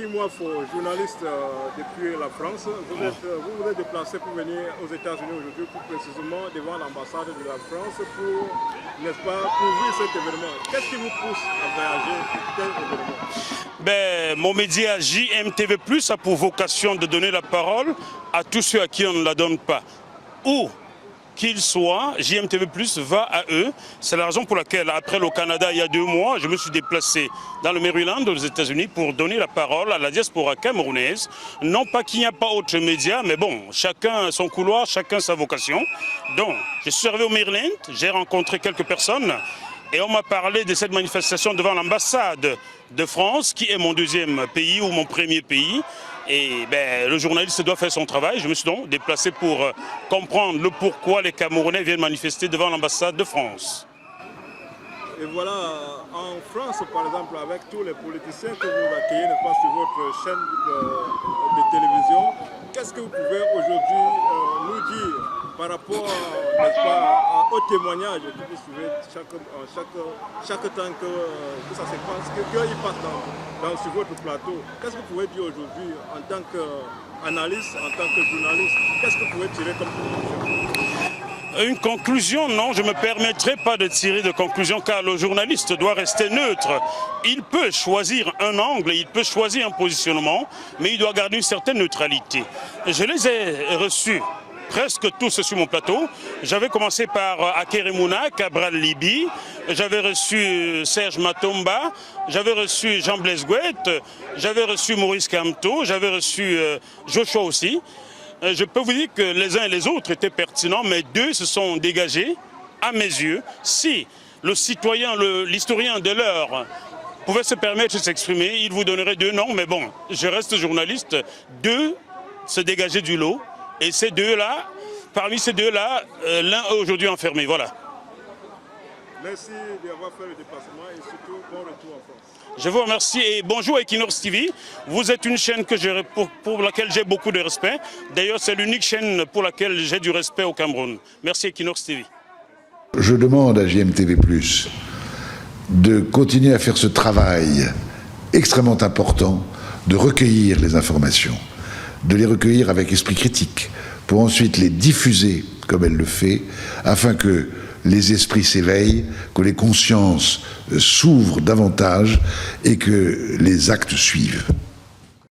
Eki Mouafo, journaliste depuis la France, vous vous êtes déplacé pour venir aux États-Unis aujourd'hui, plus précisément devant l'ambassade de la France pour, n'est-ce pas, couvrir cet événement. Qu'est-ce qui vous pousse à voyager pour tel événement? Mon média JMTV+, a pour vocation de donner la parole à tous ceux à qui on ne la donne pas. Où qu'ils soient, JMTV+, va à eux. C'est la raison pour laquelle, après le Canada, il y a 2 mois, je me suis déplacé dans le Maryland, aux États-Unis, pour donner la parole à la diaspora camerounaise. Non pas qu'il n'y a pas autre média, mais bon, chacun son couloir, chacun sa vocation. Donc, je suis arrivé au Maryland, j'ai rencontré quelques personnes, et on m'a parlé de cette manifestation devant l'ambassade de France, qui est mon 2e pays ou mon 1er pays. Et le journaliste doit faire son travail. Je me suis donc déplacé pour comprendre le pourquoi les Camerounais viennent manifester devant l'ambassade de France. Et voilà, en France, par exemple, avec tous les politiciens que vous accueillez, n'est-ce pas, sur votre chaîne de télévision, qu'est-ce que vous pouvez aujourd'hui nous dire par rapport, n'est-ce pas, au témoignage que vous suivez chaque temps que ça se passe, qu'ils passent sur votre plateau? Qu'est-ce que vous pouvez dire aujourd'hui en tant qu'analyste, en tant que journaliste? Qu'est-ce que vous pouvez tirer comme conclusion? Une conclusion, non, je ne me permettrai pas de tirer de conclusion car le journaliste doit rester neutre. Il peut choisir un angle, il peut choisir un positionnement, mais il doit garder une certaine neutralité. Je les ai reçus presque tous sur mon plateau. J'avais commencé par Akeremouna, Cabral Libi, j'avais reçu Serge Matomba, j'avais reçu Jean-Blaise Gouette, j'avais reçu Maurice Kamto, j'avais reçu Joshua aussi. Je peux vous dire que les uns et les autres étaient pertinents, mais 2 se sont dégagés, à mes yeux. Si le citoyen, l'historien de l'heure pouvait se permettre de s'exprimer, il vous donnerait 2 noms, mais bon, je reste journaliste. 2 se dégageaient du lot, et ces 2-là, parmi ces 2-là, l'un est aujourd'hui enfermé, voilà. Merci d'avoir fait le déplacement et surtout bon retour en France. Je vous remercie et bonjour Equinox TV. Vous êtes une chaîne pour laquelle j'ai beaucoup de respect. D'ailleurs, c'est l'unique chaîne pour laquelle j'ai du respect au Cameroun. Merci Equinox TV. Je demande à JMTV+, de continuer à faire ce travail extrêmement important, de recueillir les informations, de les recueillir avec esprit critique, pour ensuite les diffuser comme elle le fait, afin que les esprits s'éveillent, que les consciences s'ouvrent davantage et que les actes suivent.